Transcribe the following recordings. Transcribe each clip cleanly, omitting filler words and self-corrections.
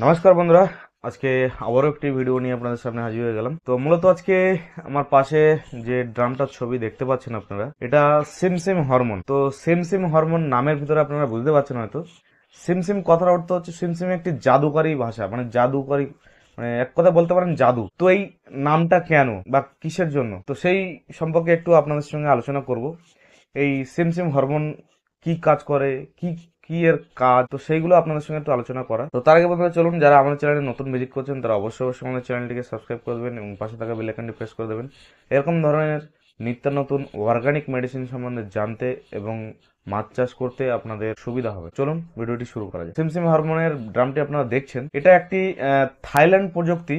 নমস্কার বন্ধুরা, আজকে আবারও একটি ভিডিও নিয়ে আপনাদের সামনে হাজির হয়ে গেলাম। তো মূলত আজকে আমার পাশে যে ড্রামটার ছবি দেখতে পাচ্ছেন আপনারা, এটা সিমসিম হরমোন। তো সিমসিম হরমোন নামের ভিতরে আপনারা বুঝতে পারছেন হয়তো, সিমসিম কথার অর্থ হচ্ছে সিমসিম একটি জাদুকারী ভাষা, মানে জাদুকারী, মানে এক কথা বলতে পারেন জাদু। তো এই নামটা কেন বা কিসের জন্য, তো সেই সম্পর্কে একটু আপনাদের সঙ্গে আলোচনা করব। এই সিমসিম হরমোন কি কাজ করে, কি কি এর কাজ, তো সেইগুলো আপনাদের সঙ্গে একটু আলোচনা করা। তো তার আগে বন্ধুরা চলুন, যারা আমাদের চ্যানেলে নতুন ভিজিট করছেন তারা অবশ্যই অবশ্যই আমাদের চ্যানেলটিকে সাবস্ক্রাইব করবেন এবং পাশে থাকা বেল আইকনটি প্রেস করে দেবেন। এরকম ধরনের নিত্য নতুন অর্গানিক মেডিসিন সম্বন্ধে জানতে এবং মাছ চাষ করতে আপনাদের সুবিধা হবে। চলুন ভিডিওটি শুরু করা যায়। সিমসিম হরমোনের ড্রামটি আপনারা দেখছেন, এটা একটি থাইল্যান্ড প্রযুক্তি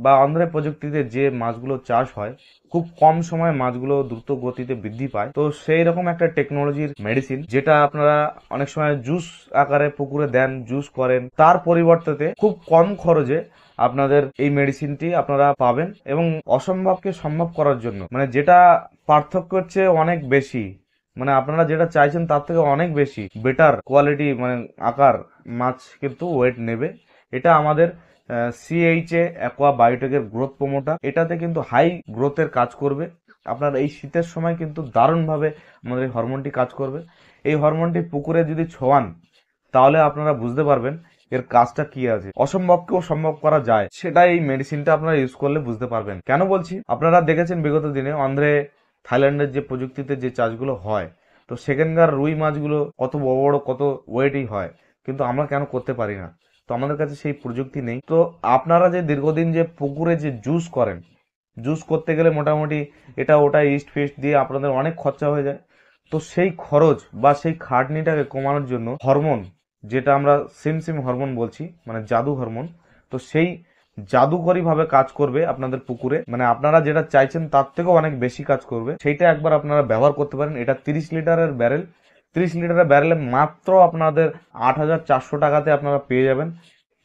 বা অন্ধ্রের প্রযুক্তিতে যে মাছগুলো চাষ হয়, খুব কম সময়ে মাছগুলো দ্রুত গতিতে বৃদ্ধি পায়। তো সেই রকম একটা টেকনোলজির মেডিসিন, যেটা আপনারা অনেক সময় জুস আকারে পুকুরে দেন, জুস করেন, তার পরিবর্তে খুব কম খরচে আপনাদের এই মেডিসিনটি আপনারা পাবেন এবং অসম্ভবকে সম্ভব করার জন্য, মানে যেটা পার্থক্য হচ্ছে অনেক বেশি, মানে আপনারা যেটা চাইছেন তার থেকে অনেক বেশি বেটার কোয়ালিটি, মানে আকার মাছ কিন্তু ওয়েট নেবে। এটা আমাদের সিএইচএ অ্যাকোয়া বায়োটেকের গ্রোথ প্রমোটার, এটাতে কিন্তু হাই গ্রোথের কাজ করবে। আপনার এই শীতের সময় কিন্তু দারুণভাবে আমাদের এই হরমোনটি কাজ করবে। এই হরমোনটি পুকুরে যদি ছোঁয়ান তাহলে আপনারা বুঝতে পারবেন এর কাজটা কি আছে। অসম্ভবকেও সম্ভব করা যায়, সেটা এই মেডিসিনটা আপনারা ইউজ করলে বুঝতে পারবেন। কেন বলছি, আপনারা দেখেছেন বিগত দিনে অন্ধ্রে থাইল্যান্ডের যে প্রযুক্তিতে যে চাষগুলো হয়, তো সেখানকার রুই মাছগুলো কত বড় বড়, কত ওয়েটই হয়, কিন্তু আমরা কেন করতে পারি না? তো আমাদের কাছে সেই প্রযুক্তি নেই। তো আপনারা যে দীর্ঘদিন যে পুকুরে যে জুস করেন, জুস করতে গেলে মোটামুটি এটা ওটা ইস্ট ফিস্ট দিয়ে আপনাদের অনেক খরচা হয়ে যায়। তো সেই খরচ বা সেই খাটনিটাকে কমানোর জন্য হরমোন, যেটা আমরা সিমসিম হরমোন বলছি, মানে জাদু হরমোন, তো সেই জাদুকরী ভাবে কাজ করবে আপনাদের পুকুরে, মানে আপনারা যেটা চাইছেন তার থেকেও অনেক বেশি কাজ করবে। সেইটা একবার আপনারা ব্যবহার করতে পারেন। এটা 30 লিটারের ব্যারেল, 30 লিটারের ব্যারেলে মাত্র আপনাদের 8,400 টাকাতে আপনারা পেয়ে যাবেন।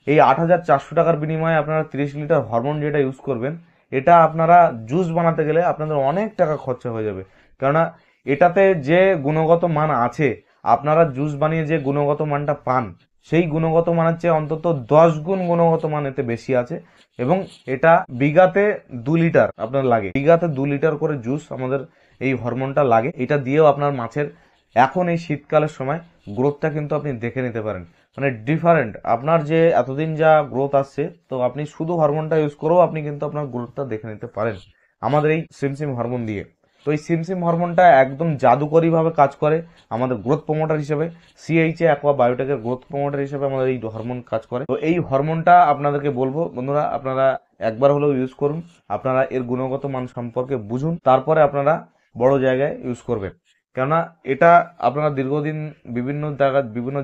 এই 8,400 টাকার বিনিময়ে আপনারা 30 লিটার হরমোন যেটা ইউজ করবেন, এটা আপনারা জুস বানাতে গেলে আপনাদের অনেক টাকা খরচা হয়ে যাবে। কেননা এটাতে যে গুণগত মান আছে, আপনারা জুস বানিয়ে যে গুণগত মানটা পান, সেই গুণগত মানের চেয়ে অন্তত 10 গুণ গুণগত মান এতে বেশি আছে। এবং এটা বিঘাতে 2 লিটার আপনার লাগে, বিঘাতে 2 লিটার করে জুস আমাদের এই হরমোনটা লাগে। এটা দিয়েও আপনার মাছের এখন এই শীতকালের সময় গ্রোথটা কিন্তু আপনি দেখে নিতে পারেন, মানে ডিফারেন্ট। আপনার যে এতদিন যা গ্রোথ আসছে, তো আপনি শুধু হরমোনটা ইউজ করেও আপনি কিন্তু আপনার গ্রোথটা দেখে নিতে পারেন আমাদের এই সিমসিম হরমোন দিয়ে। তো এই সিমসিম হরমোনটা একদম জাদুকরী ভাবে কাজ করে আমাদের গ্রোথ প্রমোটার হিসেবে। সিএইচএ অ্যাকোয়া বায়োটেকের গ্রোথ প্রমোটার হিসেবে আমাদের এই হরমোন কাজ করে। তো এই হরমোনটা আপনাদেরকে বলবো বন্ধুরা, আপনারা একবার হলেও ইউজ করুন, আপনারা এর গুণগত মান সম্পর্কে বুঝুন, তারপরে আপনারা বড় জায়গায় ইউজ করবেন। কেননা এটা আপনারা দীর্ঘদিন বিভিন্ন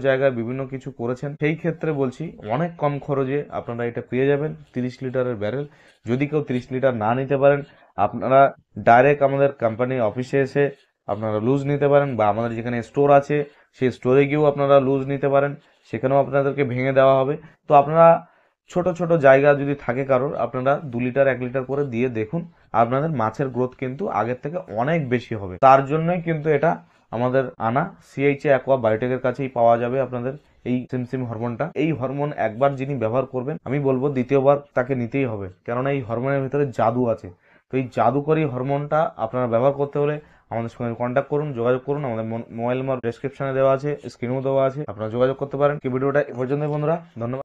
জায়গায় বিভিন্ন কিছু করেছেন, সেই ক্ষেত্রে বলছি অনেক কম খরচে আপনারা এটা পেয়ে যাবেন। 30 লিটারের ব্যারেল, যদি কেউ 30 লিটার না নিতে পারেন, আপনারা ডাইরেক্ট আমাদের কোম্পানি অফিসে এসে আপনারা লুজ নিতে পারেন, বা আমাদের যেখানে স্টোর আছে সেই স্টোরে গিয়েও আপনারা লুজ নিতে পারেন, সেখানেও আপনাদেরকে ভেঙে দেওয়া হবে। তো আপনারা ছোট ছোট জায়গা যদি থাকে কারোর, আপনারা 2 লিটার 1 লিটার করে দিয়ে দেখুন, আপনাদের মাছের গ্রোথ কিন্তু আগের থেকে অনেক বেশি হবে। তার জন্যই কিন্তু এটা আমাদের আনা, সিএইচএ অ্যাকোয়া বায়োটেকের কাছেই পাওয়া যাবে আপনাদের এই সিমসিম হরমোনটা। এই হরমোন একবার যিনি ব্যবহার করবেন, আমি বলবো দ্বিতীয়বার তাকে নিতেই হবে, কেননা এই হরমোনের ভিতরে জাদু আছে। তো এই জাদুকরী হরমোনটা আপনারা ব্যবহার করতে হলে আমাদের সঙ্গে কন্ট্যাক্ট করুন, যোগাযোগ করুন। আমাদের মোবাইল নাম্বার ডেসক্রিপশনে দেওয়া আছে, স্ক্রিনেও দেওয়া আছে, আপনারা যোগাযোগ করতে পারেন। কি ভিডিওটা এ পর্যন্ত বন্ধুরা, ধন্যবাদ।